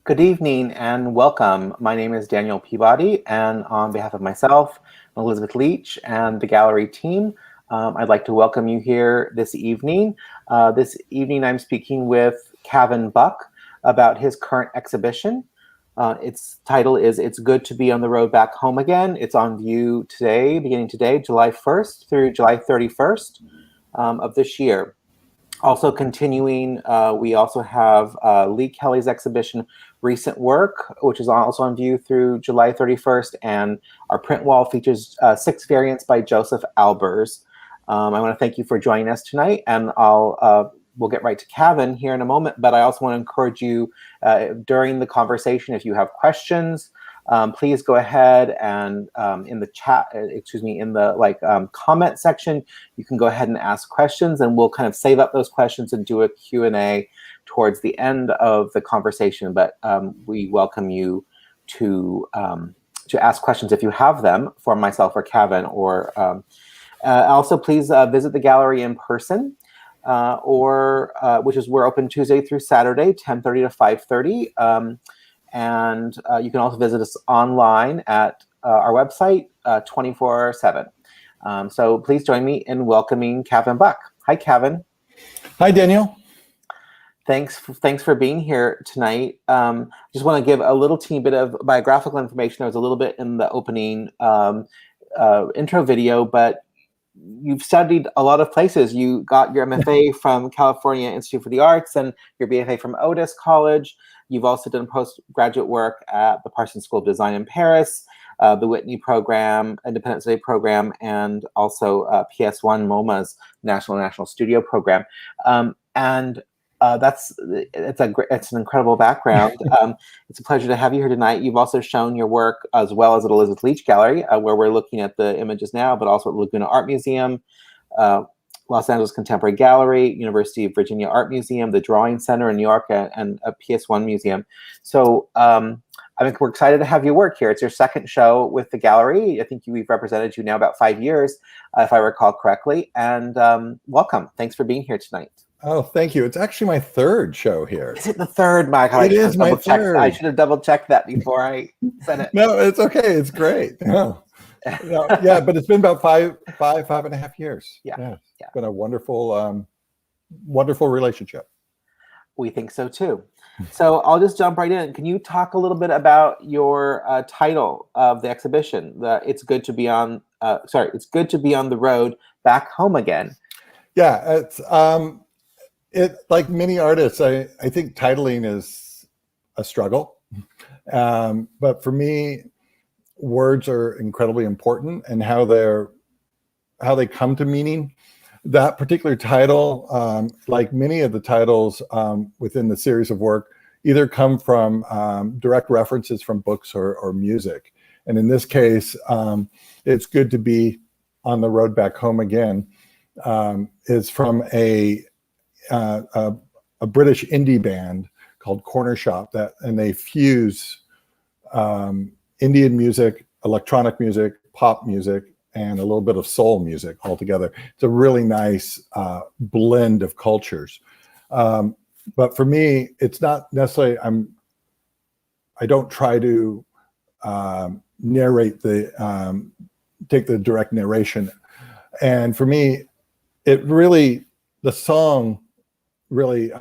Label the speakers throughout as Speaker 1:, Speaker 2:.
Speaker 1: Good evening and welcome. My name is Daniel Peabody, and on behalf of myself, Elizabeth Leach, and the gallery team, I'd like to welcome you here this evening. I'm speaking with Kavin Buck about his current exhibition. Its title is It's Good to Be on the Road Back Home Again. It's on view today, beginning today, July 1st through July 31st of this year. Also continuing, we also have Lee Kelly's exhibition, Recent Work, which is also on view through July 31st, and our print wall features 6 variants by Joseph Albers. I want to thank you for joining us tonight, and we'll get right to Kavin here in a moment, but I also want to encourage you during the conversation, if you have questions, please go ahead and in the chat, in the comment section, you can go ahead and ask questions, and we'll kind of save up those questions and do a Q&A towards the end of the conversation. But we welcome you to ask questions if you have them for myself or Kavin, or also please visit the gallery in person, we're open Tuesday through Saturday, 10:30 to 5:30. And you can also visit us online at our website 24/7. So please join me in welcoming Kavin Buck. Hi, Kavin.
Speaker 2: Hi, Daniel.
Speaker 1: Thanks for being here tonight. Just want to give a little teeny bit of biographical information. There was a little bit in the opening intro video, but you've studied a lot of places. You got your MFA from California Institute for the Arts and your BFA from Otis College. You've also done postgraduate work at the Parsons School of Design in Paris, the Whitney program, Independent Study program, and also PS1 MoMA's National Studio program. It's an incredible background. It's a pleasure to have you here tonight. You've also shown your work as well as at Elizabeth Leach Gallery, where we're looking at the images now, but also at Laguna Art Museum, Los Angeles Contemporary Gallery, University of Virginia Art Museum, the Drawing Center in New York, and a PS1 museum. So I think we're excited to have your work here. It's your second show with the gallery. I think we've represented you now about 5 years, if I recall correctly. And welcome. Thanks for being here tonight.
Speaker 2: Oh, thank you. It's actually my third show here.
Speaker 1: Is it the third, Mike?
Speaker 2: It is my third.
Speaker 1: I should have double-checked that before I said it.
Speaker 2: No, it's okay. It's great. No, yeah, but it's been about five and a half years.
Speaker 1: Yeah.
Speaker 2: It's been a wonderful, wonderful relationship.
Speaker 1: We think so too. So I'll just jump right in. Can you talk a little bit about your title of the exhibition? It's good to be on the road back home again.
Speaker 2: Yeah, it's like many artists, I think titling is a struggle. But for me, words are incredibly important, and how they come to meaning. That particular title, like many of the titles within the series of work, either come from direct references from books or music. And in this case, It's Good to Be on the Road Back Home Again is from a British indie band called Corner Shop, and they fuse Indian music, electronic music, pop music, and a little bit of soul music all together. It's a really nice blend of cultures. But for me, it's not necessarily, I don't try to narrate take the direct narration. And for me, the song really,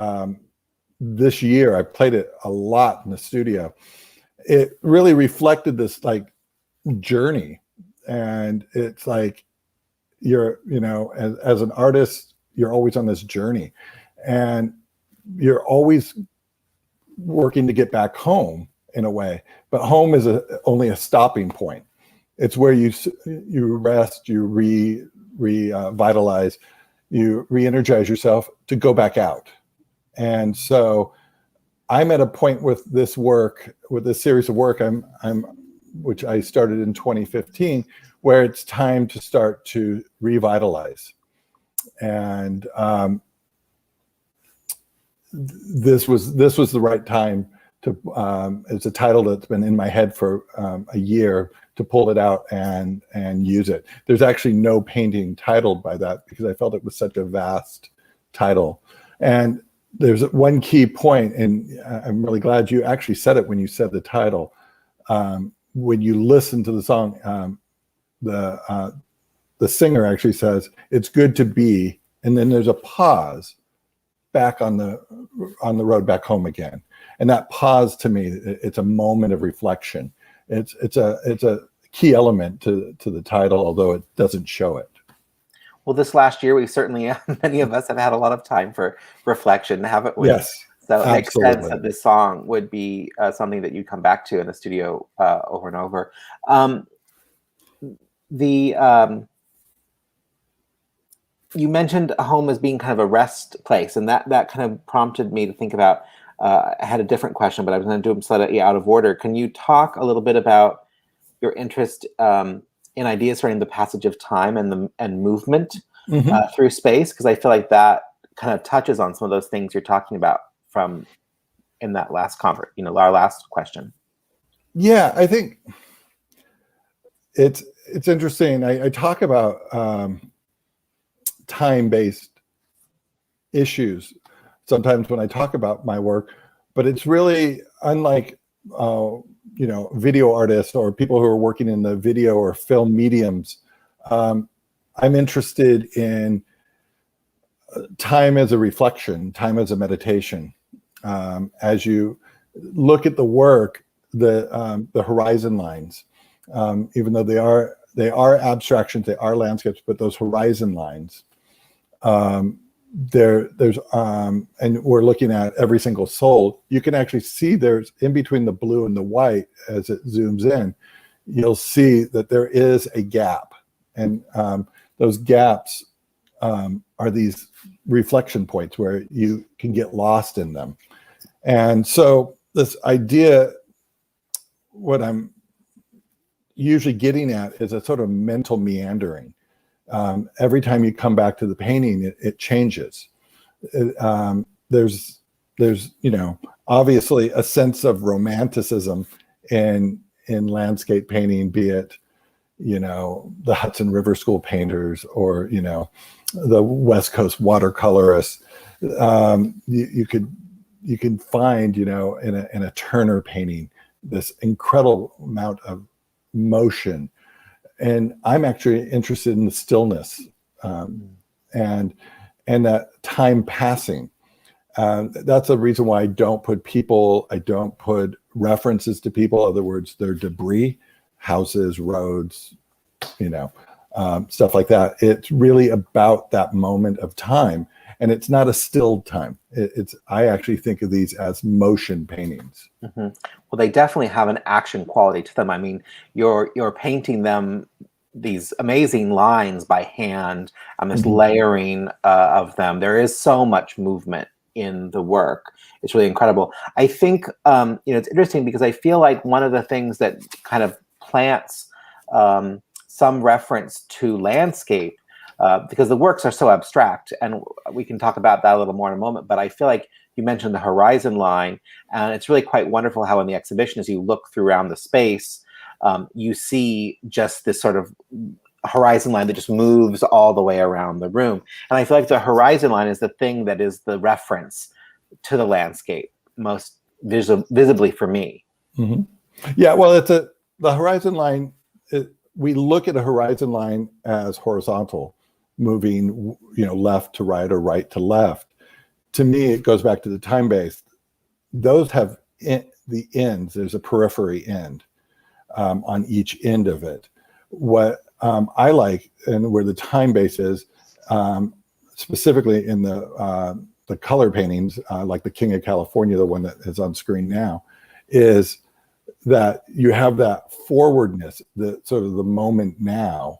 Speaker 2: this year, I played it a lot in the studio. It really reflected this journey. And it's like, as an artist, you're always on this journey, and you're always working to get back home in a way, but home is only a stopping point. It's where you rest, you revitalize, you re-energize yourself to go back out. And so I'm at a point with this series of work, which I started in 2015, where it's time to start to revitalize. And this was the right time to, it's a title that's been in my head for a year, to pull it out and use it. There's actually no painting titled by that, because I felt it was such a vast title. And there's one key point, and I'm really glad you actually said it when you said the title. When you listen to the song, the singer actually says, "It's good to be," and then there's a pause back on the road back home again. And that pause, to me, it's a moment of reflection. It's a key element to the title, although it doesn't show it.
Speaker 1: Well, this last year, we certainly, many of us have had a lot of time for reflection, haven't we?
Speaker 2: Yes,
Speaker 1: so it makes sense
Speaker 2: absolutely.
Speaker 1: that this song would be something that you come back to in the studio over and over. You mentioned home as being kind of a rest place, and that kind of prompted me to think about, I had a different question, but I was going to do them slightly out of order. Can you talk a little bit about your interest in ideas surrounding the passage of time and movement through space? Because I feel like that kind of touches on some of those things you're talking about from in that last conference, our last question.
Speaker 2: Yeah, I think it's interesting. I talk about time-based issues sometimes when I talk about my work, but it's really unlike video artists or people who are working in the video or film mediums. I'm interested in time as a reflection, time as a meditation. As you look at the work, the horizon lines, even though they are abstractions, they are landscapes, but those horizon lines, there's and we're looking at every single soul. You can actually see there's in between the blue and the white as it zooms in, you'll see that there is a gap, and those gaps are these reflection points where you can get lost in them. And so this idea, what I'm usually getting at is a sort of mental meandering. Every time you come back to the painting, it changes. There's obviously a sense of romanticism in landscape painting, be it the Hudson River School painters or the West Coast watercolorists. You can find in a Turner painting this incredible amount of motion. And I'm actually interested in the stillness and that time passing. That's the reason why I don't put people, I don't put references to people. In other words, they're debris, houses, roads, stuff like that. It's really about that moment of time. And it's not a still time. I actually think of these as motion paintings.
Speaker 1: Mm-hmm. Well, they definitely have an action quality to them. I mean, you're painting them, these amazing lines by hand, and this layering of them. There is so much movement in the work. It's really incredible. I think it's interesting because I feel like one of the things that kind of plants some reference to landscape, because the works are so abstract, and we can talk about that a little more in a moment, but I feel like you mentioned the horizon line, and it's really quite wonderful how in the exhibition, as you look throughout the space, you see just this sort of horizon line that just moves all the way around the room. And I feel like the horizon line is the thing that is the reference to the landscape most visibly for me.
Speaker 2: Mm-hmm. Yeah, well, the horizon line, we look at a horizon line as horizontal, moving left to right or right to left. To me, it goes back to the time-based. Those have the ends. There's a periphery end on each end of it. What I like, and where the time base is, specifically in the color paintings, like the King of California, the one that is on screen now, is that you have that forwardness, the sort of the moment now,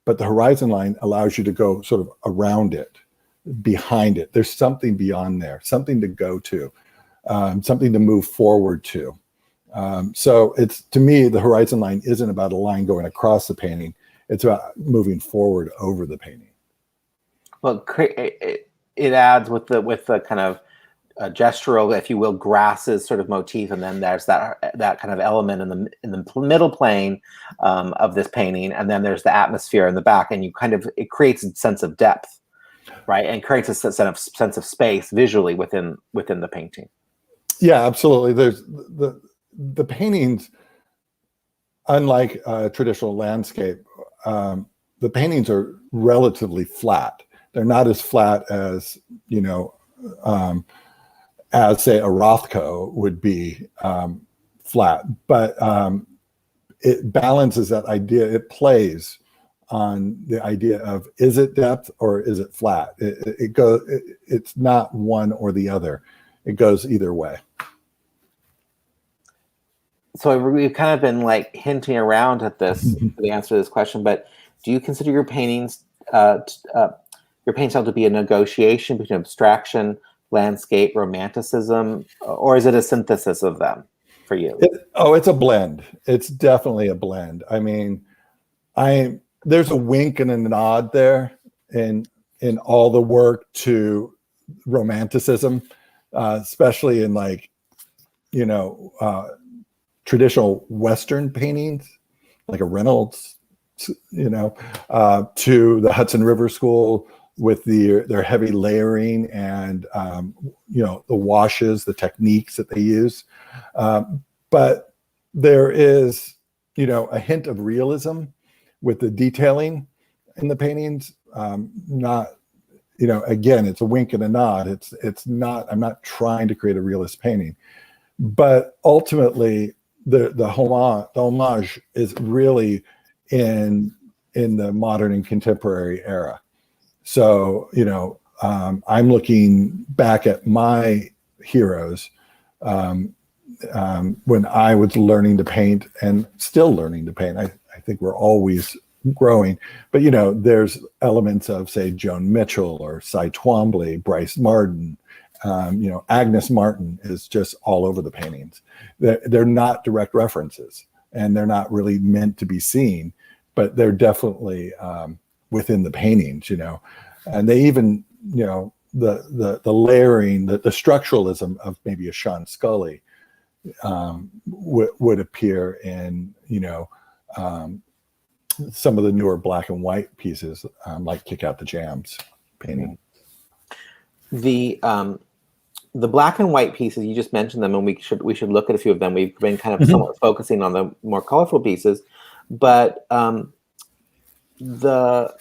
Speaker 2: but the horizon line allows you to go sort of around it, behind it. There's something beyond there, something to go to, something to move forward to. So it's, to me, the horizon line isn't about a line going across the painting. It's about moving forward over the painting.
Speaker 1: Well, it adds with the kind of gestural, if you will, grasses sort of motif, and then there's that kind of element in the middle plane of this painting, and then there's the atmosphere in the back, and it creates a sense of depth. right, and creates a sense of space visually within the painting.
Speaker 2: Yeah, absolutely. There's the paintings, unlike traditional landscape, the paintings are relatively flat. They're not as flat as, as say a Rothko would be flat, but it balances that idea. It plays on the idea of, is it depth or is it flat? It's not one or the other. It goes either way.
Speaker 1: So we've kind of been like hinting around at this for the answer to this question, but do you consider your paintings, your painting style to be a negotiation between abstraction, landscape, romanticism, or is it a synthesis of them for you?
Speaker 2: It's a blend. It's definitely a blend. I mean, there's a wink and a nod there in all the work to romanticism, especially in like, traditional Western paintings, like a Reynolds, to the Hudson River School with their heavy layering and, the washes, the techniques that they use. But there is, a hint of realism with the detailing in the paintings. Not, again, it's a wink and a nod. It's not, I'm not trying to create a realist painting, but ultimately the homage is really in the modern and contemporary era. So, I'm looking back at my heroes when I was learning to paint and still learning to paint. I think we're always growing, but there's elements of, say, Joan Mitchell or Cy Twombly, Bryce Martin. Agnes Martin is just all over the paintings. They're not direct references, and they're not really meant to be seen, but they're definitely within the paintings. And they even, the layering, the structuralism of maybe a Sean Scully would appear in some of the newer black and white pieces, like Kick Out the Jams painting.
Speaker 1: The black and white pieces, you just mentioned them, and we should look at a few of them. We've been kind of somewhat focusing on the more colorful pieces, but the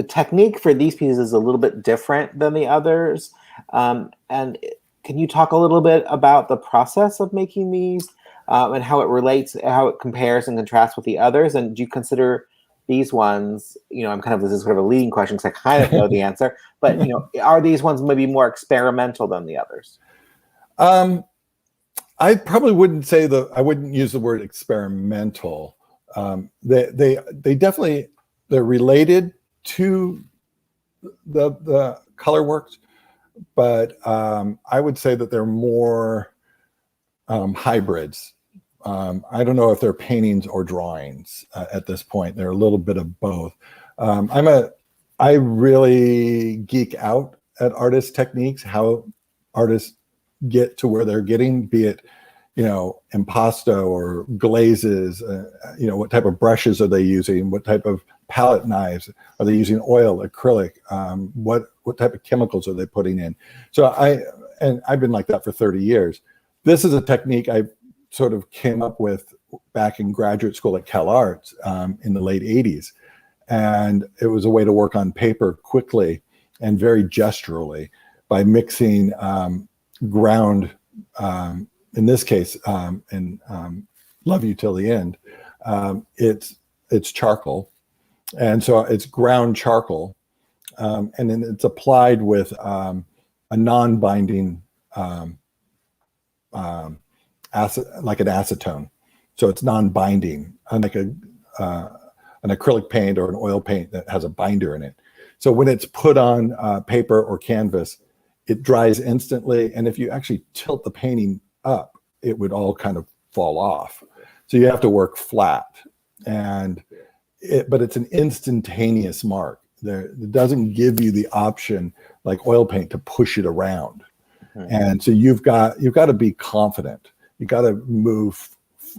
Speaker 1: technique for these pieces is a little bit different than the others. And can you talk a little bit about the process of making these and how it relates, how it compares and contrasts with the others? And do you consider these ones, this is sort of a leading question because I kind of know the answer, but are these ones maybe more experimental than the others?
Speaker 2: I probably wouldn't say I wouldn't use the word experimental. They definitely, they're related to the color works, but I would say that they're more hybrids. I don't know if they're paintings or drawings at this point. They're a little bit of both. I really geek out at artist techniques, how artists get to where they're getting, be it, impasto or glazes, what type of brushes are they using? What type of palette knives are they using? Oil, acrylic, what type of chemicals are they putting in? So I've been like that for 30 years. This is a technique I sort of came up with back in graduate school at Cal Arts in the late 80s. And it was a way to work on paper quickly and very gesturally by mixing ground, in this case, in Love You Till the End, it's charcoal. And so it's ground charcoal. And then it's applied with a non-binding like an acetone. So it's non-binding, unlike an acrylic paint or an oil paint that has a binder in it. So when it's put on paper or canvas, it dries instantly. And if you actually tilt the painting up, it would all kind of fall off. So you have to work flat. But it's an instantaneous mark. It doesn't give you the option like oil paint to push it around. Mm-hmm. And so you've got to be confident. You got to move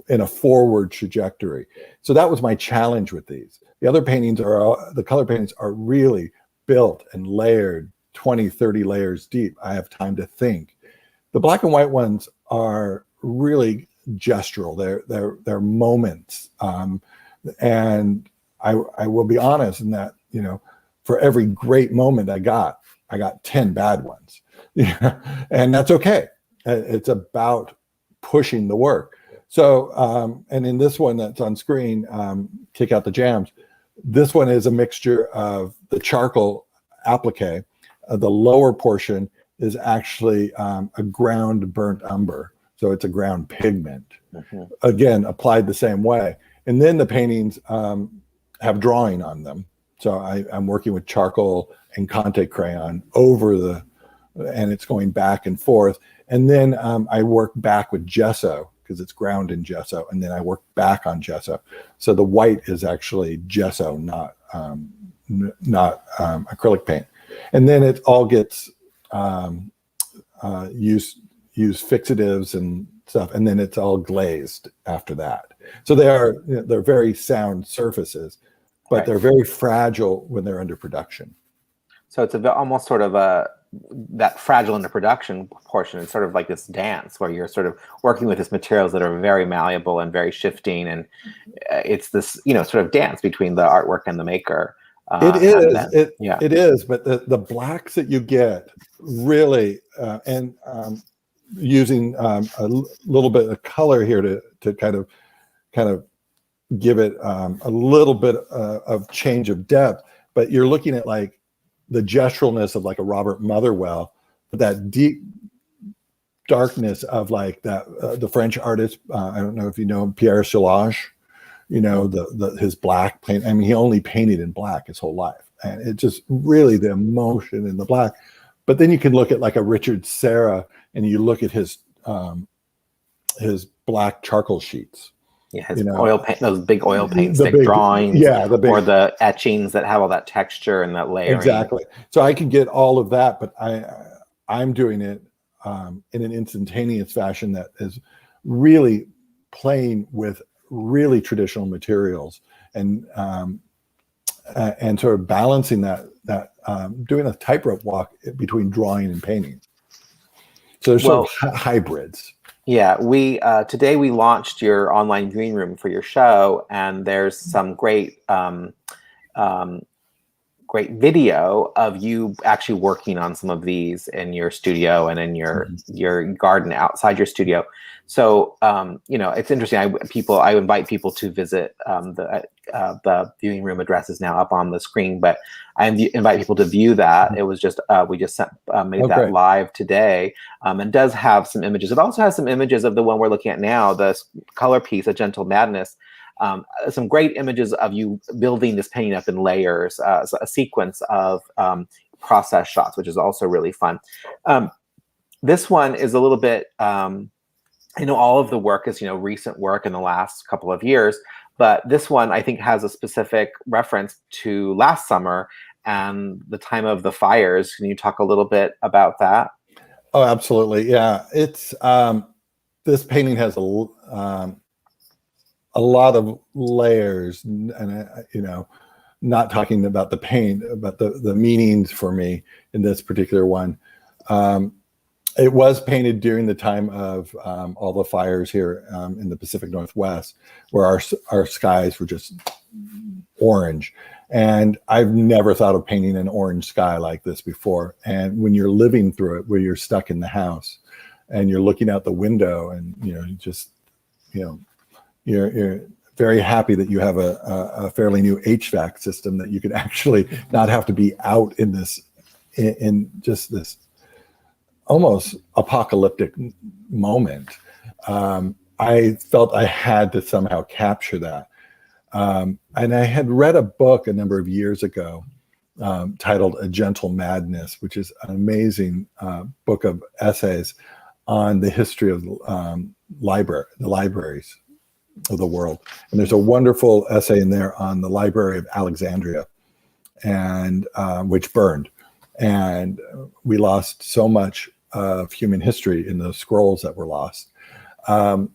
Speaker 2: in a forward trajectory. So that was my challenge with these. The other paintings the color paintings are really built and layered 20, 30 layers deep. I have time to think. The black and white ones are really gestural. They're moments. And I will be honest in that, for every great moment I got 10 bad ones. And that's okay. It's about pushing the work. So, and in this one that's on screen, Kick Out the Jams, this one is a mixture of the charcoal applique. The lower portion is actually a ground burnt umber. So it's a ground pigment. Again, applied the same way. And then the paintings have drawing on them. So I'm working with charcoal and Conte crayon and it's going back and forth. And then I work back with gesso because it's ground in gesso. And then I work back on gesso. So the white is actually gesso, not acrylic paint. And then it all gets use fixatives and stuff, and then it's all glazed after that. So they're very sound surfaces, but they're very fragile when they're under production.
Speaker 1: So it's almost sort of that fragile under production portion is sort of like this dance where you're sort of working with these materials that are very malleable and very shifting, and it's this sort of dance between the artwork and the maker.
Speaker 2: It is, but the blacks that you get really, and using a little bit of color here to kind of give it a little bit of change of depth, but you're looking at like the gesturalness of like a Robert Motherwell, but that deep darkness of like that the French artist. I don't know if you know Pierre Soulages. His black paint. I mean, he only painted in black his whole life, and it just really the emotion in the black. But then you can look at like a Richard Serra, and you look at his black charcoal sheets.
Speaker 1: Yeah, his oil paint, those big oil paint stick drawings, or the etchings that have all that texture and that layering.
Speaker 2: Exactly. So I can get all of that, but I'm doing it in an instantaneous fashion that is really playing with really traditional materials and sort of balancing that doing a tightrope walk between drawing and painting. So there's sort of hybrids.
Speaker 1: Yeah, today we launched your online green room for your show, and there's some great video of you actually working on some of these in your studio and in your garden outside your studio. So it's interesting. I invite people to visit the viewing room address is now up on the screen, but I invite people to view that. It was just we just made that live today, and does have some images. It also has some images of the one we're looking at now, the color piece, A Gentle Madness. Some great images of you building this painting up in layers, a sequence of process shots, which is also really fun. This one is a little bit, all of the work is, recent work in the last couple of years, but this one I think has a specific reference to last summer and the time of the fires. Can you talk a little bit about that?
Speaker 2: Oh, absolutely. Yeah. It's, this painting has a lot of layers, and not talking about the paint, but the meanings for me in this particular one. It was painted during the time of all the fires here in the Pacific Northwest, where our skies were just orange. And I've never thought of painting an orange sky like this before. And when you're living through it, where you're stuck in the house and you're looking out the window and, you're very happy that you have a fairly new HVAC system that you could actually not have to be out in this, in just this almost apocalyptic moment. I felt I had to somehow capture that. And I had read a book a number of years ago titled A Gentle Madness, which is an amazing book of essays on the history of the libraries of the world. And there's a wonderful essay in there on the Library of Alexandria, and which burned. And we lost so much of human history in the scrolls that were lost. And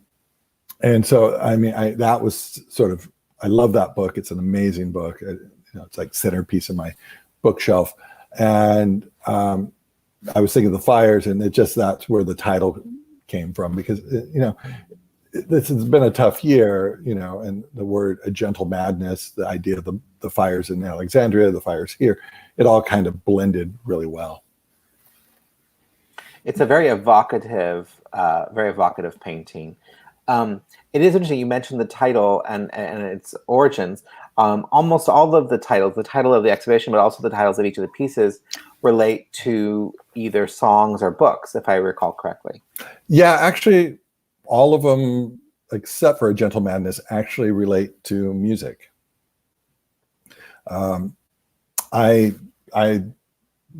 Speaker 2: so, that was sort of, I love that book. It's an amazing book. It's like centerpiece of my bookshelf, and I was thinking of the fires, and that's where the title came from, because this has been a tough year, and the word "a gentle madness," the idea of the fires in Alexandria, the fires here, it all kind of blended really well.
Speaker 1: It's a very evocative painting. It is interesting. You mentioned the title and its origins. Almost all of the titles, the title of the exhibition, but also the titles of each of the pieces, relate to either songs or books, if I recall correctly.
Speaker 2: Yeah, actually, all of them, except for "A Gentle Madness," actually relate to music. My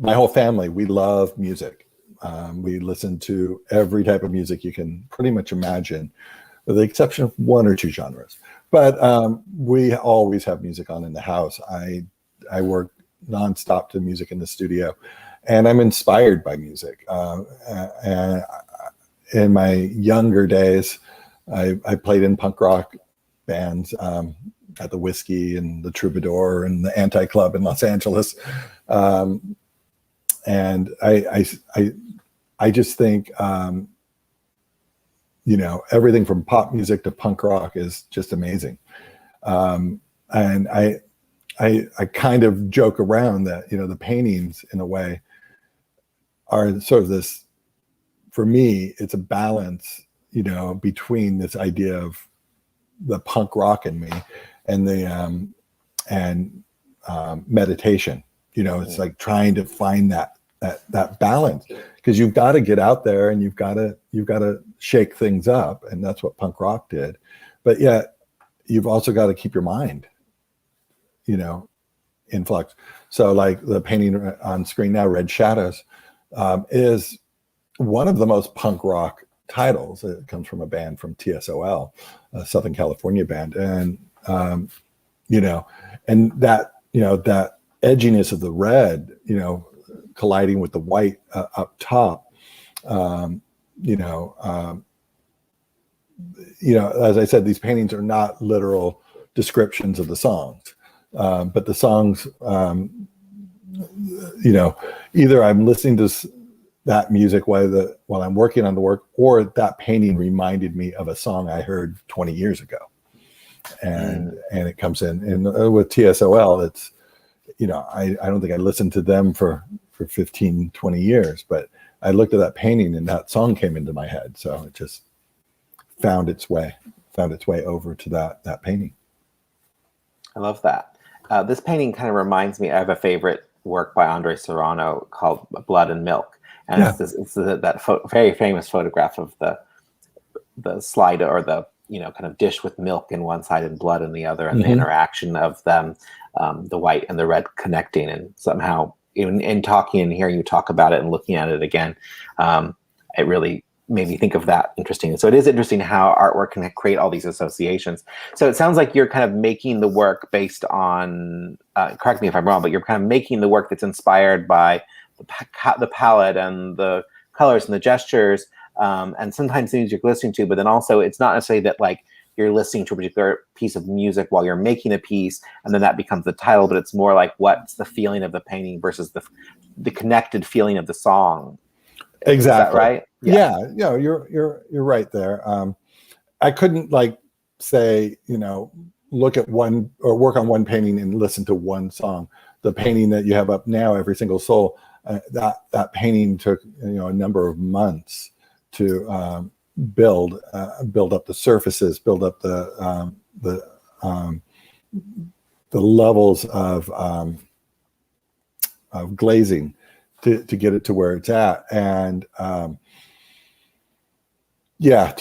Speaker 2: whole family, we love music. We listen to every type of music you can pretty much imagine, with the exception of one or two genres. But we always have music on in the house. I work nonstop to music in the studio, and I'm inspired by music. And in my younger days, I played in punk rock bands at the Whiskey and the Troubadour and the Anti-Club in Los Angeles. And I just think, everything from pop music to punk rock is just amazing. And I kind of joke around that, the paintings in a way are sort of this, for me, it's a balance, between this idea of the punk rock in me and the, meditation. It's like trying to find that balance, because you've got to get out there and you've got to shake things up, and that's what punk rock did. But yet you've also got to keep your mind, in flux. So like the painting on screen now, Red Shadows, is one of the most punk rock titles. It comes from a band from TSOL, a Southern California band, and and that that edginess of the red, colliding with the white up top, as I said, these paintings are not literal descriptions of the songs, but the songs, either I'm listening to that music while I'm working on the work, or that painting reminded me of a song I heard 20 years ago, and it comes in. And with TSOL, it's, I don't think I listened to them for 15, 20 years, but I looked at that painting and that song came into my head. So it just found its way over to that painting.
Speaker 1: I love that. This painting kind of reminds me, I have a favorite work by Andre Serrano called Blood and Milk. And it's that very famous photograph of the slide, or the, kind of dish with milk in one side and blood in the other, and the interaction of them, the white and the red connecting, and somehow in talking and hearing you talk about it and looking at it again, it really made me think of that. Interesting. So it is interesting how artwork can create all these associations. So it sounds like you're kind of making the work based on, correct me if I'm wrong, but you're kind of making the work that's inspired by the palette and the colors and the gestures, and sometimes things you're listening to, but then also it's not necessarily that like you're listening to a particular piece of music while you're making a piece and then that becomes the title, but it's more like what's the feeling of the painting versus the connected feeling of the song.
Speaker 2: Exactly.
Speaker 1: Is that right?
Speaker 2: Yeah. You're right there. I couldn't say, look at one or work on one painting and listen to one song. The painting that you have up now, Every Single Soul, that painting took a number of months to build up the surfaces, build up the levels of glazing to get it to where it's at, and to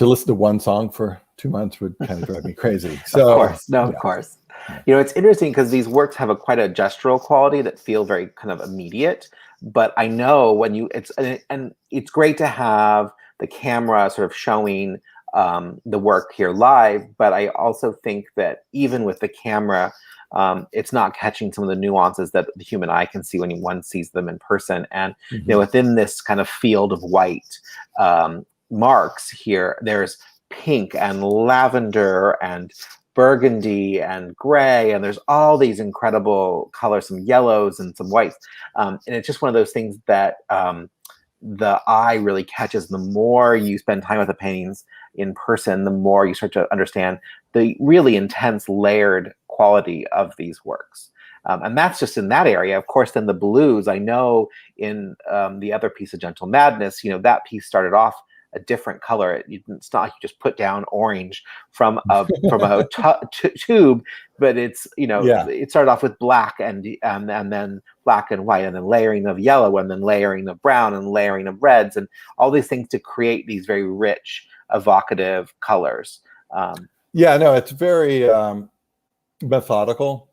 Speaker 2: listen to one song for 2 months would kind of drive me crazy. So
Speaker 1: of course. It's interesting because these works have quite a gestural quality that feel very kind of immediate. But I know when it's great to have the camera sort of showing the work here live. But I also think that even with the camera, it's not catching some of the nuances that the human eye can see when one sees them in person. And within this kind of field of white marks here, there's pink and lavender and burgundy and gray, and there's all these incredible colors, some yellows and some whites. And it's just one of those things that the eye really catches. The more you spend time with the paintings in person, the more you start to understand the really intense layered quality of these works. And that's just in that area. Of course, then the blues, I know in the other piece of Gentle Madness, that piece started off a different color. It's not like you just put down orange from a tube, but it's it started off with black and then black and white, and then layering of yellow, and then layering of brown, and layering of reds, and all these things to create these very rich, evocative colors.
Speaker 2: No, it's very methodical.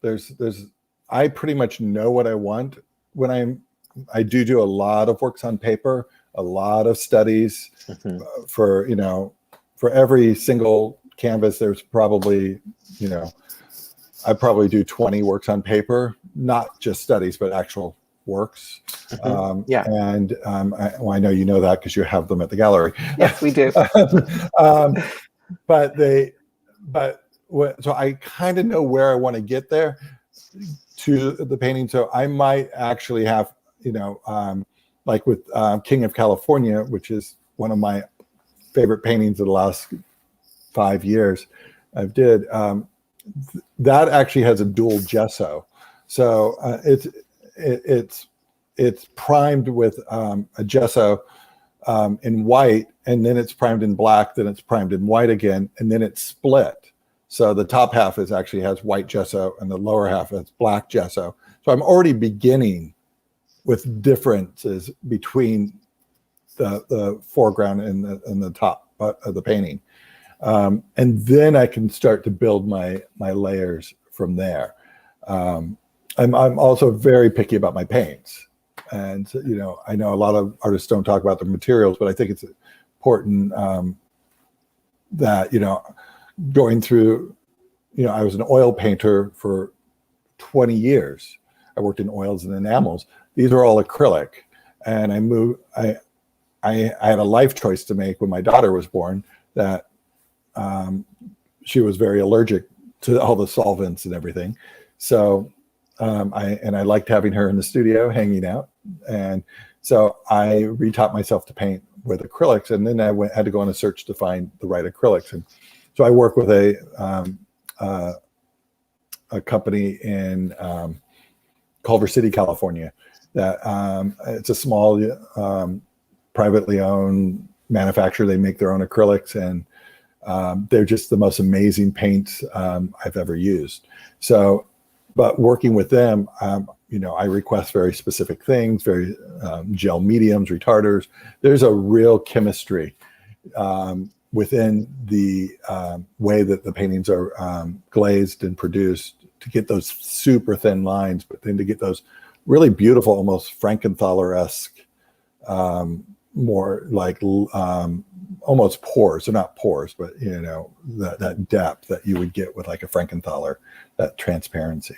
Speaker 2: I pretty much know what I want when I do a lot of works on paper, a lot of studies. For every single canvas, there's probably, I probably do 20 works on paper, not just studies, but actual works. And I know you know that because you have them at the gallery.
Speaker 1: Yes, we do.
Speaker 2: So I kind of know where I want to get there to the painting. So I might actually have, like with King of California, which is one of my favorite paintings of the last 5 years I've did, that actually has a dual gesso. So it's primed with a gesso in white, and then it's primed in black, then it's primed in white again, and then it's split. So the top half actually has white gesso, and the lower half has black gesso. So I'm already beginning with differences between the foreground and the top of the painting. And then I can start to build my layers from there. I'm also very picky about my paints. And, I know a lot of artists don't talk about the materials, but I think it's important that, going through, I was an oil painter for 20 years. I worked in oils and enamels. These are all acrylic. And I had a life choice to make when my daughter was born, that she was very allergic to all the solvents and everything. So I liked having her in the studio hanging out. And so I retaught myself to paint with acrylics. And then I had to go on a search to find the right acrylics. And so I work with a company in Culver City, California, that it's a small privately owned manufacturer. They make their own acrylics, and they're just the most amazing paints I've ever used. So, but working with them, I request very specific things, very gel mediums, retarders. There's a real chemistry within the way that the paintings are glazed and produced to get those super thin lines, but then to get those really beautiful, almost Frankenthaler-esque, more like almost pores. They're not pores, but that depth that you would get with like a Frankenthaler, that transparency.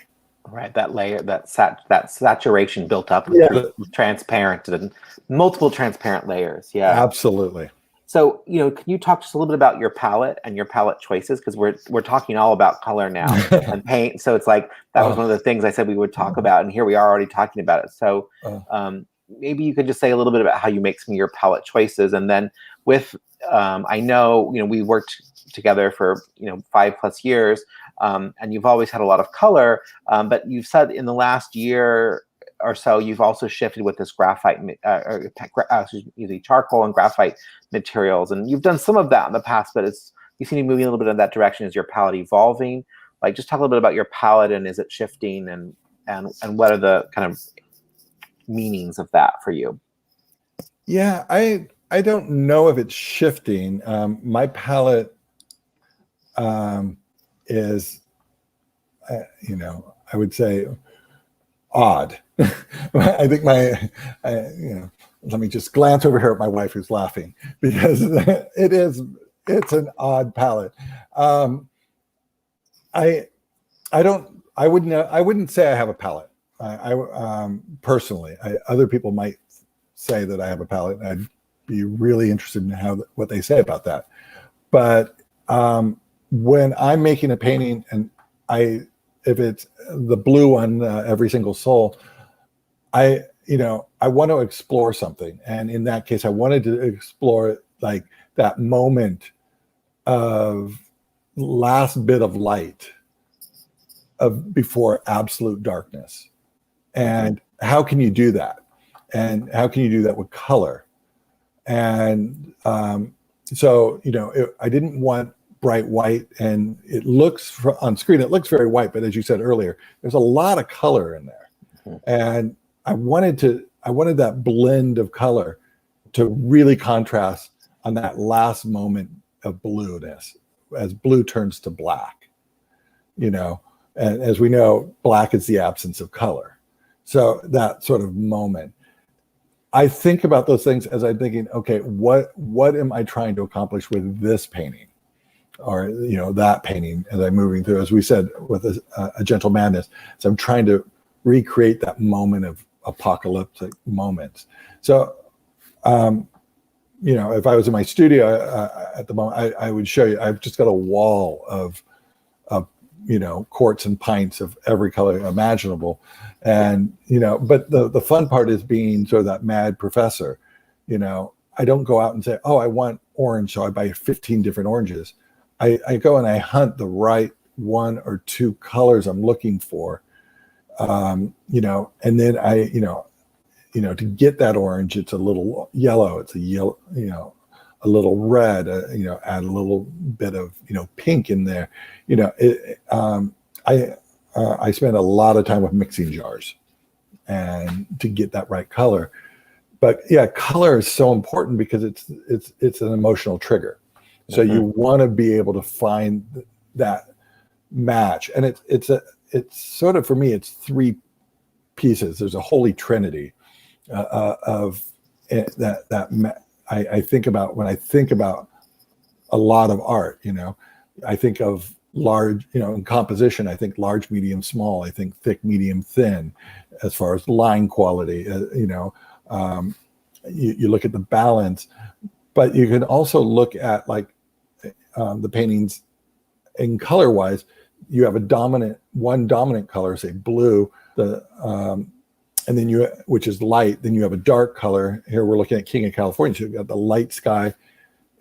Speaker 1: Right, that layer, that saturation built up with transparent and multiple transparent layers. Yeah,
Speaker 2: absolutely.
Speaker 1: So, can you talk just a little bit about your palette and your palette choices? Because we're talking all about color now and paint. So it's like that was one of the things I said we would talk about, and here we are already talking about it. So maybe you could just say a little bit about how you make some of your palette choices, and then with I know we worked together for 5+ years, and you've always had a lot of color, but you've said in the last year or so you've also shifted with this graphite, using charcoal and graphite materials, and you've done some of that in the past, but you seem to be moving a little bit in that direction. Is your palette evolving? Like, just talk a little bit about your palette, and is it shifting, and what are the kind of meanings of that for you?
Speaker 2: Yeah, I don't know if it's shifting. My palette is, I would say odd. I think let me just glance over here at my wife who's laughing, because it's an odd palette. I wouldn't say I have a palette. I personally, other people might say that I have a palette, and I'd be really interested in what they say about that. But when I'm making a painting, and if it's the blue on every single soul, I want to explore something. And in that case, I wanted to explore like that moment of last bit of light of before absolute darkness. And how can you do that? And how can you do that with color? And so, I didn't want bright white, and it looks on screen, it looks very white, but as you said earlier, there's a lot of color in there. And I wanted that blend of color to really contrast on that last moment of blueness, as blue turns to black, and as we know, black is the absence of color. So that sort of moment, I think about those things as I'm thinking, okay, what am I trying to accomplish with this painting, or that painting, as I'm moving through, as we said, with a gentle madness. So I'm trying to recreate that moment of apocalyptic moments. So, if I was in my studio at the moment, I would show you. I've just got a wall of quarts and pints of every color imaginable, and but the fun part is being sort of that mad professor. I don't go out and say, oh, I want orange, so I buy 15 different oranges. I go and I hunt the right one or two colors I'm looking for, and then to get that orange, it's a little yellow, it's a yellow, a little red, add a little bit of, pink in there. I spend a lot of time with mixing jars and to get that right color. But yeah, color is so important because it's an emotional trigger. So you want to be able to find that match. And it's sort of, for me, it's three pieces. There's a holy trinity of that I think about when I think about a lot of art. I think of large, in composition, I think large, medium, small. I think thick, medium, thin, as far as line quality. You look at the balance, but you can also look at the paintings in color wise. You have one dominant color, say blue, and then which is light. Then you have a dark color. Here we're looking at King of California. So you've got the light sky,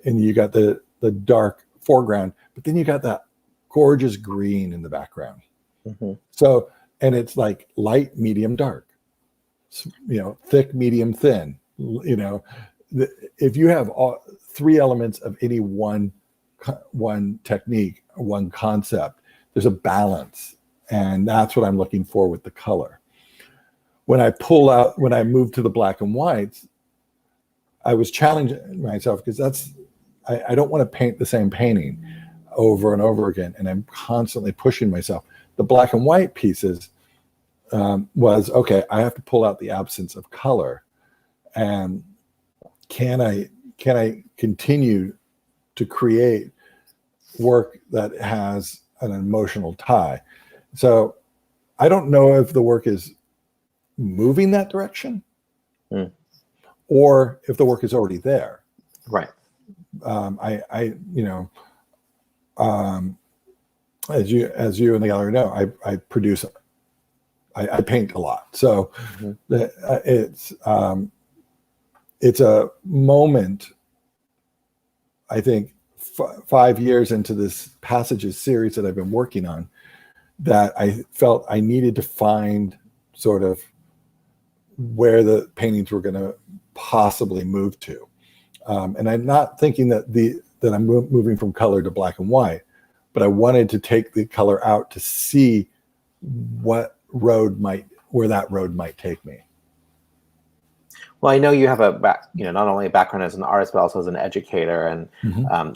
Speaker 2: and you got the dark foreground. But then you got that gorgeous green in the background. So, and it's like light, medium, dark. Thick, medium, thin. If you have all three elements of any one technique, one concept, there's a balance, and that's what I'm looking for with the color. When I moved to the black and whites, I was challenging myself because I don't want to paint the same painting over and over again, and I'm constantly pushing myself. The black and white pieces was, okay, I have to pull out the absence of color, and can I continue to create work that has an emotional tie? So I don't know if the work is moving that direction or if the work is already there.
Speaker 1: Right.
Speaker 2: As you and the gallery know, I paint a lot. So it's a moment, I think 5 years into this Passages series that I've been working on, that I felt I needed to find sort of where the paintings were going to possibly move to. And I'm not thinking that I'm moving from color to black and white, but I wanted to take the color out to see where that road might take me.
Speaker 1: Well, I know you have not only a background as an artist, but also as an educator. And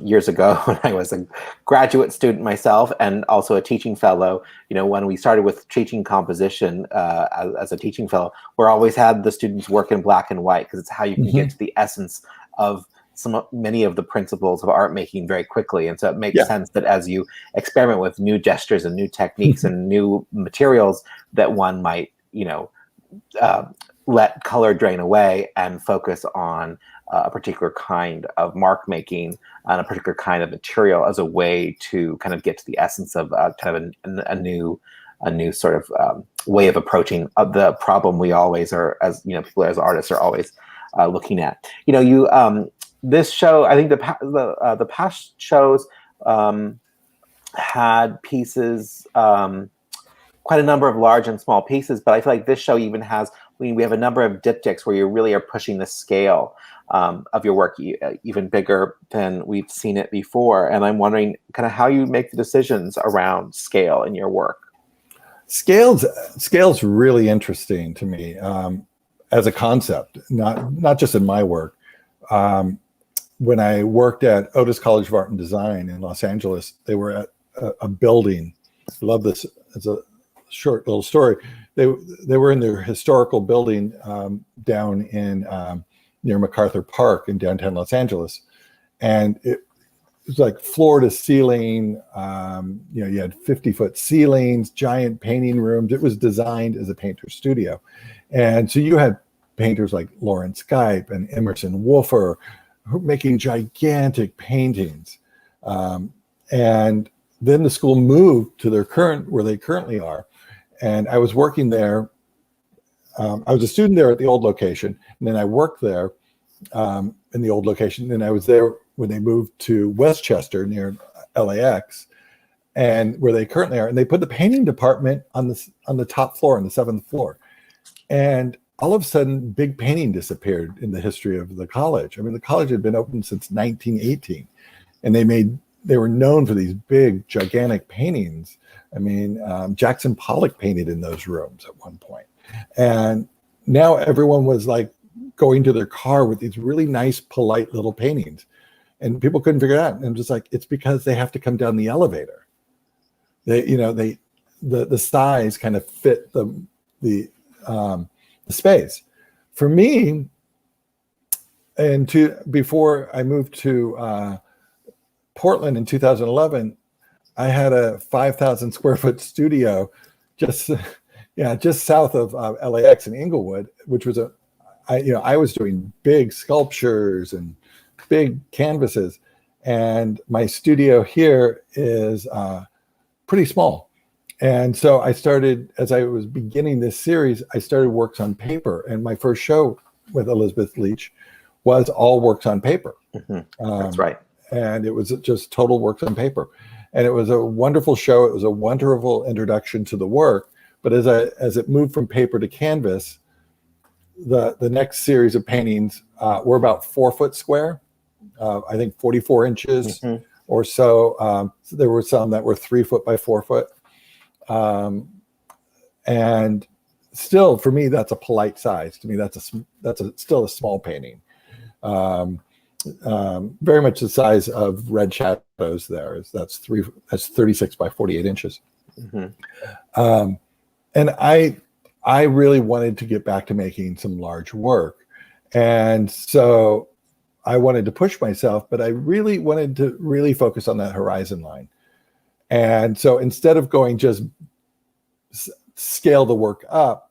Speaker 1: years ago, when I was a graduate student myself and also a teaching fellow, when we started with teaching composition as a teaching fellow, we always had the students work in black and white because it's how you can get to the essence of many of the principles of art making very quickly. And so it makes sense that as you experiment with new gestures and new techniques and new materials, that one might, let color drain away and focus on a particular kind of mark making on a particular kind of material as a way to kind of get to the essence of kind of a new sort of way of approaching the problem we always are, as people as artists are always looking at. This show, I think the past shows had pieces, quite a number of large and small pieces, but I feel like this show even has, we have a number of diptychs where you really are pushing the scale of your work even bigger than we've seen it before. And I'm wondering kind of how you make the decisions around scale in your work.
Speaker 2: Scale's really interesting to me as a concept, not just in my work. When I worked at Otis College of Art and Design in Los Angeles, they were at a building. I love this. It's a short little story. They were in their historical building down in near MacArthur Park in downtown Los Angeles, and it was like floor to ceiling. You had 50-foot ceilings, giant painting rooms. It was designed as a painter's studio, and so you had painters like Lawrence Skype and Emerson Wolfer making gigantic paintings, and then the school moved to where they currently are. And I was working there. I was a student there at the old location, and then I worked there in the old location. And I was there when they moved to Westchester near LAX, and where they currently are. And they put the painting department on the top floor, on the 7th floor. And all of a sudden, big painting disappeared in the history of the college. I mean, the college had been open since 1918, and they were known for these big, gigantic paintings. I mean, Jackson Pollock painted in those rooms at one point. And now everyone was like going to their car with these really nice, polite little paintings. And people couldn't figure it out. And I'm just like, it's because they have to come down the elevator. The size kind of fit the space. For me, before I moved to Portland in 2011, I had a 5,000 square foot studio just south of LAX in Inglewood, which was I was doing big sculptures and big canvases, and my studio here is pretty small. And so I started, as I was beginning this series, I started works on paper, and my first show with Elizabeth Leach was all works on paper.
Speaker 1: Mm-hmm. That's right.
Speaker 2: And it was just total works on paper. And it was a wonderful show. It was a wonderful introduction to the work. But as it moved from paper to canvas, the next series of paintings were about 4 foot square, I think 44 inches or so. So there were some that were 3 foot by 4 foot. And still, for me, that's a polite size. To me, that's still a small painting. Very much the size of Red Shadows there. That's 36 by 48 inches. Mm-hmm. And I really wanted to get back to making some large work. And so I wanted to push myself, but I really wanted to really focus on that horizon line. And so instead of going just scale the work up,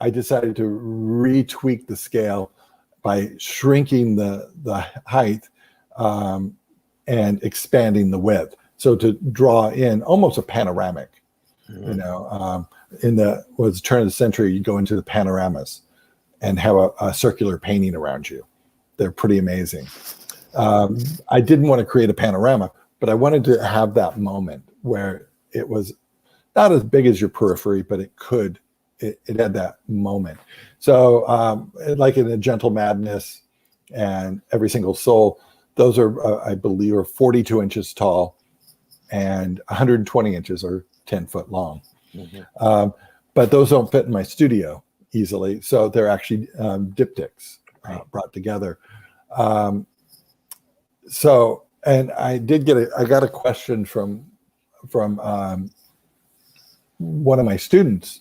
Speaker 2: I decided to retweak the scale by shrinking the height and expanding the width. So to draw in almost a panoramic, in the turn of the century, you go into the panoramas and have a circular painting around you. They're pretty amazing. I didn't want to create a panorama, but I wanted to have that moment where it was not as big as your periphery, but it had that moment. So like in A Gentle Madness and Every Single Soul, those are, I believe, are 42 inches tall and 120 inches or 10 foot long. Mm-hmm. But those don't fit in my studio easily. So they're actually diptychs brought together. And I got a question from one of my students,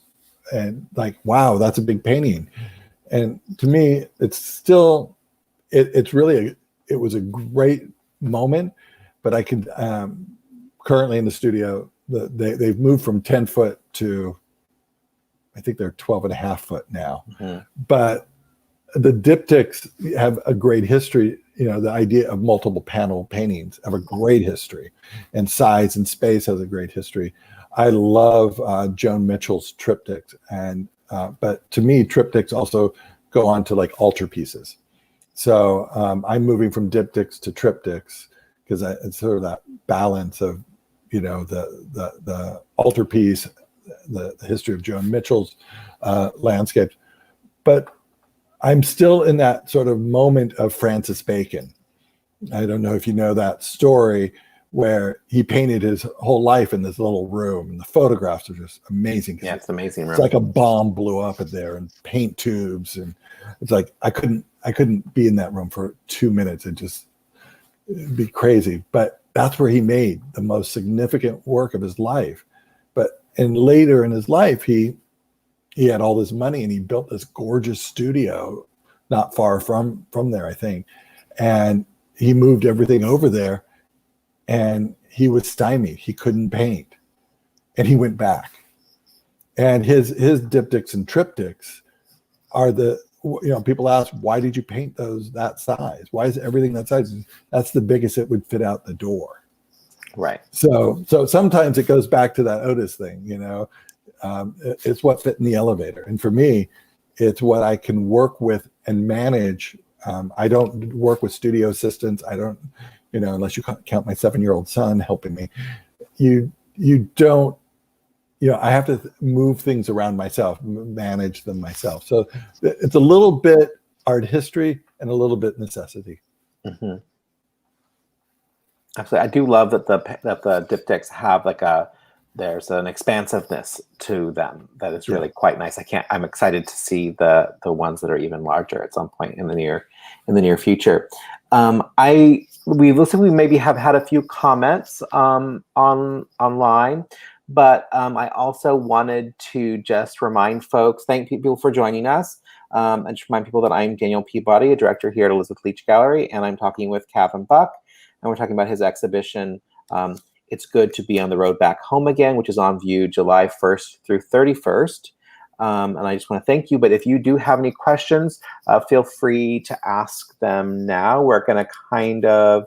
Speaker 2: and like, wow, that's a big painting. And to me, it's still, it was a great moment, but I could, currently in the studio, they've moved from 10 foot to I think they're 12.5 foot now.
Speaker 1: Mhm.
Speaker 2: But the diptychs have a great history. The idea of multiple panel paintings have a great history, and size and space has a great history. I love Joan Mitchell's triptychs, but to me, triptychs also go on to like altarpieces. So I'm moving from diptychs to triptychs because it's sort of that balance of, the altarpiece, the history of Joan Mitchell's landscapes. But I'm still in that sort of moment of Francis Bacon. I don't know if you know that story where he painted his whole life in this little room, and the photographs are just amazing.
Speaker 1: Yeah, it's an amazing room.
Speaker 2: It's like a bomb blew up in there, and paint tubes, and it's like I couldn't be in that room for 2 minutes. It'd be crazy. But that's where he made the most significant work of his life. And later in his life, he had all this money, and he built this gorgeous studio not far from there, I think. And he moved everything over there, and he was stymied. He couldn't paint, and he went back. And his diptychs and triptychs are people ask, why did you paint those that size? Why is everything that size? That's the biggest it would fit out the door.
Speaker 1: Right.
Speaker 2: So sometimes it goes back to that Otis thing, it's what fit in the elevator. And for me, it's what I can work with and manage. I don't work with studio assistants. I don't, unless you count my 7-year-old son helping me. You don't, I have to move things around myself, manage them myself. So it's a little bit art history and a little bit necessity.
Speaker 1: Mm-hmm. Absolutely. I do love that the diptychs have there's an expansiveness to them that is really quite nice. I'm excited to see the ones that are even larger at some point in the near future. We maybe have had a few comments online, but I also wanted to just remind folks, thank people for joining us, and just remind people that I'm Daniel Peabody, a director here at Elizabeth Leach Gallery, and I'm talking with Kavin Buck, and we're talking about his exhibition, It's Good to Be on the Road Back Home Again, which is on view July 1st through 31st. And I just want to thank you. But if you do have any questions, feel free to ask them now. We're going to kind of,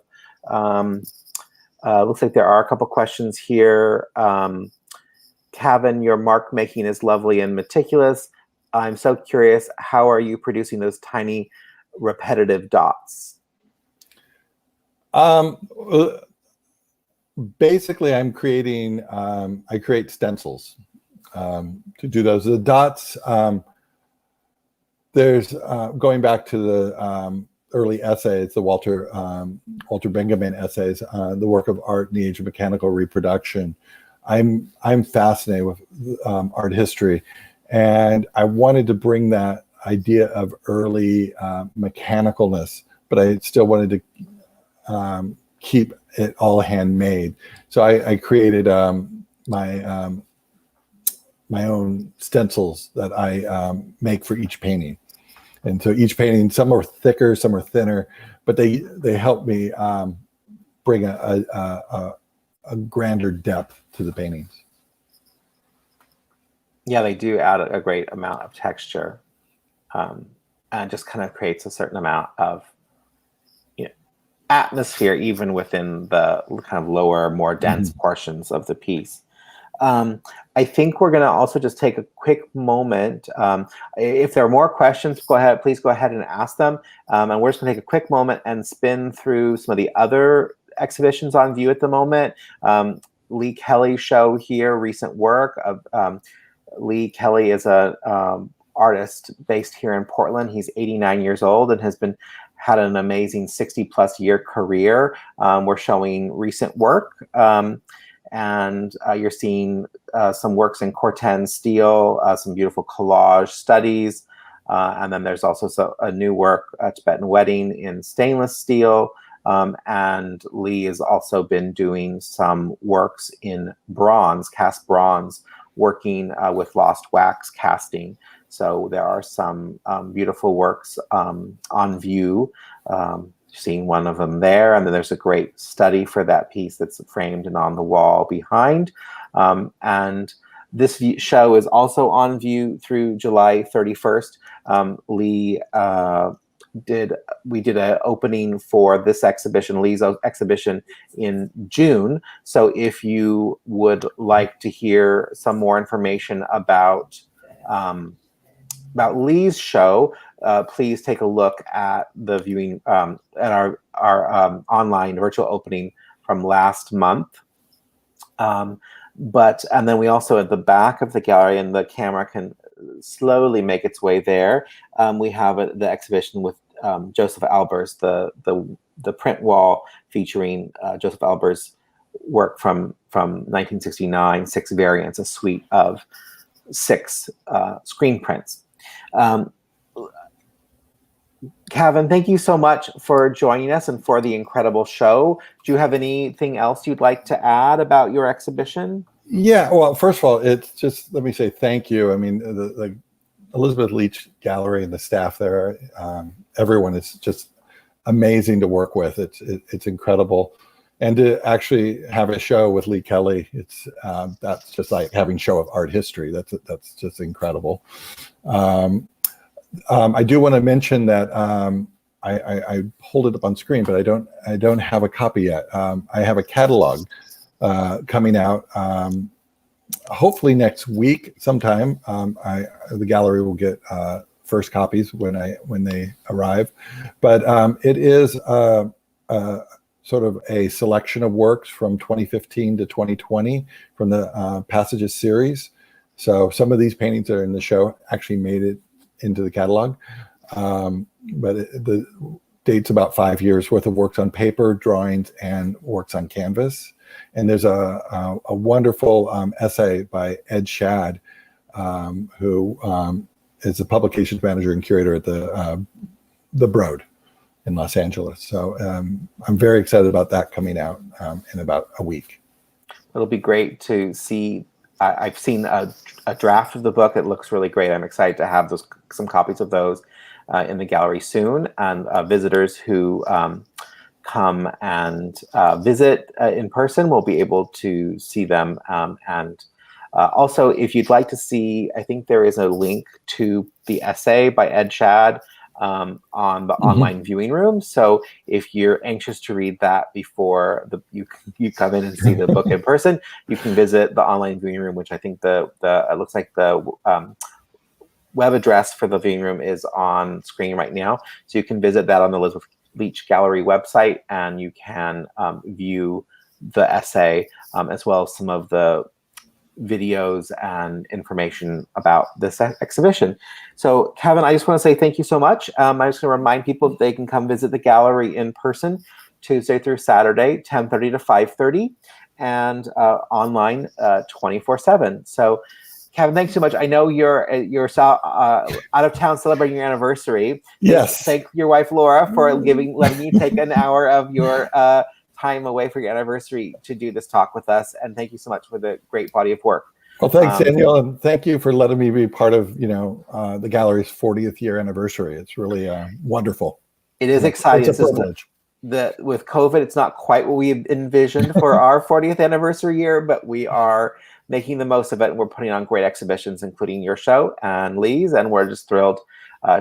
Speaker 1: looks like there are a couple questions here. Kavin, your mark making is lovely and meticulous. I'm so curious, how are you producing those tiny repetitive dots?
Speaker 2: Basically, I'm creating, I create stencils to do those. The dots, there's, going back to the early essays, the Walter Benjamin essays, the work of art in the age of mechanical reproduction. I'm fascinated with art history, and I wanted to bring that idea of early mechanicalness, but I still wanted to keep it all handmade. So I created my own stencils that I make for each painting. And so each painting, some are thicker, some are thinner, but they help me bring a grander depth to the paintings.
Speaker 1: Yeah, they do add a great amount of texture, and just kind of creates a certain amount of atmosphere even within the kind of lower, more dense portions of the piece. I think we're going to also just take a quick moment. If there are more questions, please go ahead and ask them. And we're just going to take a quick moment and spin through some of the other exhibitions on view at the moment. Lee Kelly's show here, recent work of Lee Kelly is a artist based here in Portland. He's 89 years old and has had an amazing 60+ year career. We're showing recent work, and you're seeing some works in Corten steel, some beautiful collage studies, and then there's also a new work, Tibetan Wedding, in stainless steel, and Lee has also been doing some works in bronze, cast bronze, working with lost wax casting. So there are some beautiful works on view. Seeing one of them there, and then there's a great study for that piece that's framed and on the wall behind. And This show is also on view through July 31st. Lee we did an opening for this exhibition, Lee's exhibition, in June. So if you would like to hear some more information about Lee's show, please take a look at the viewing at our online virtual opening from last month. And then we also, at the back of the gallery, and the camera can slowly make its way there, we have the exhibition with Joseph Albers, the print wall featuring Joseph Albers' work from 1969, 6 variants, a suite of 6 screen prints. Kavin, thank you so much for joining us and for the incredible show. Do you have anything else you'd like to add about your exhibition?
Speaker 2: Yeah, well, first of all, it's just, let me say thank you. I mean, the Elizabeth Leach Gallery and the staff there, everyone is just amazing to work with. It's incredible. And to actually have a show with Lee Kelly, that's just like having show of art history. That's just incredible. I do want to mention that I pulled it up on screen, but I don't have a copy yet. I have a catalog coming out hopefully next week sometime. The gallery will get first copies when they arrive, but it is sort of a selection of works from 2015 to 2020 from the Passages series. So some of these paintings that are in the show actually made it into the catalog, but the date's about 5 years worth of works on paper, drawings, and works on canvas. And there's a wonderful essay by Ed Shad, who is the publications manager and curator at the Broad in Los Angeles. So I'm very excited about that coming out in about a week.
Speaker 1: It'll be great to see. I've seen a draft of the book. It looks really great. I'm excited to have some copies of those in the gallery soon. And visitors who come and visit in person will be able to see them. And also, if you'd like to see, I think there is a link to the essay by Ed Shad on the online viewing room. So if you're anxious to read that before you come in and see the book in person, you can visit the online viewing room, which I think it looks like the web address for the viewing room is on screen right now. So you can visit that on the Elizabeth Leach Gallery website, and you can view the essay as well as some of the videos and information about this exhibition. So Kavin, I just want to say thank you so much. I'm just going to remind people that they can come visit the gallery in person Tuesday through Saturday, 10:30 to 5:30, and online 24/7. So Kavin, thanks so much. I know you're out of town celebrating your anniversary.
Speaker 2: Yes.
Speaker 1: Thank your wife Laura for letting you take an hour of your time away for your anniversary to do this talk with us, and thank you so much for the great body of work.
Speaker 2: Well, thanks, Daniel, and thank you for letting me be part of the gallery's 40th year anniversary. It's really wonderful.
Speaker 1: It is exciting.
Speaker 2: It's a privilege.
Speaker 1: With COVID, it's not quite what we envisioned for our 40th anniversary year, but we are making the most of it, and we're putting on great exhibitions, including your show and Lee's, and we're just thrilled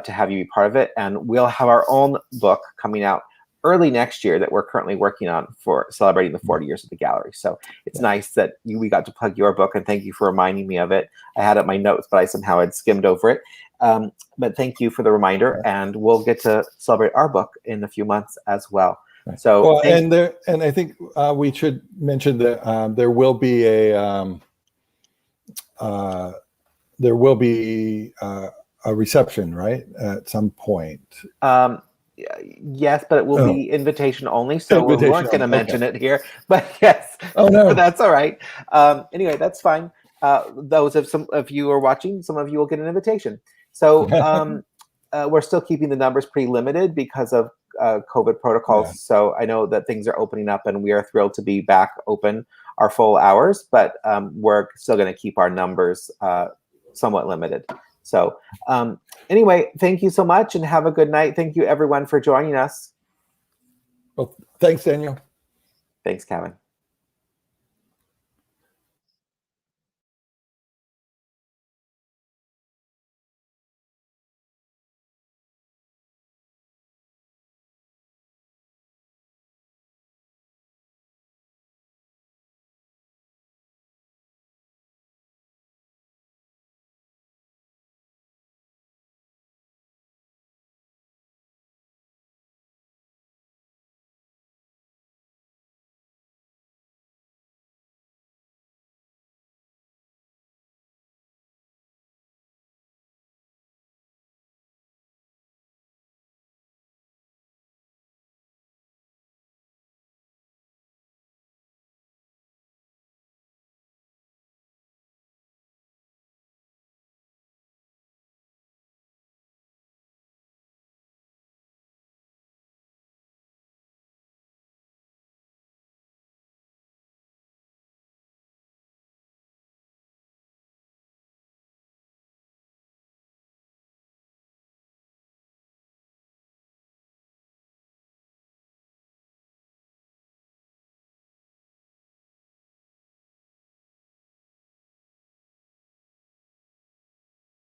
Speaker 1: to have you be part of it. And we'll have our own book coming out early next year that we're currently working on for celebrating the 40 years of the gallery. So it's nice that we got to plug your book, and thank you for reminding me of it. I had it in my notes, but I somehow had skimmed over it. But thank you for the reminder, and we'll get to celebrate our book in a few months as well. So,
Speaker 2: and I think we should mention that there will be a reception, right, at some point.
Speaker 1: Yes, but it will be invitation only, so we weren't going to mention it here. But yes,
Speaker 2: oh no,
Speaker 1: that's all right. Anyway, that's fine. Those of you are watching, some of you will get an invitation. So we're still keeping the numbers pretty limited because of COVID protocols. Yeah. So I know that things are opening up, and we are thrilled to be back open our full hours, but we're still going to keep our numbers somewhat limited. So anyway, thank you so much, and have a good night. Thank you, everyone, for joining us.
Speaker 2: Well, thanks, Daniel.
Speaker 1: Thanks, Kavin.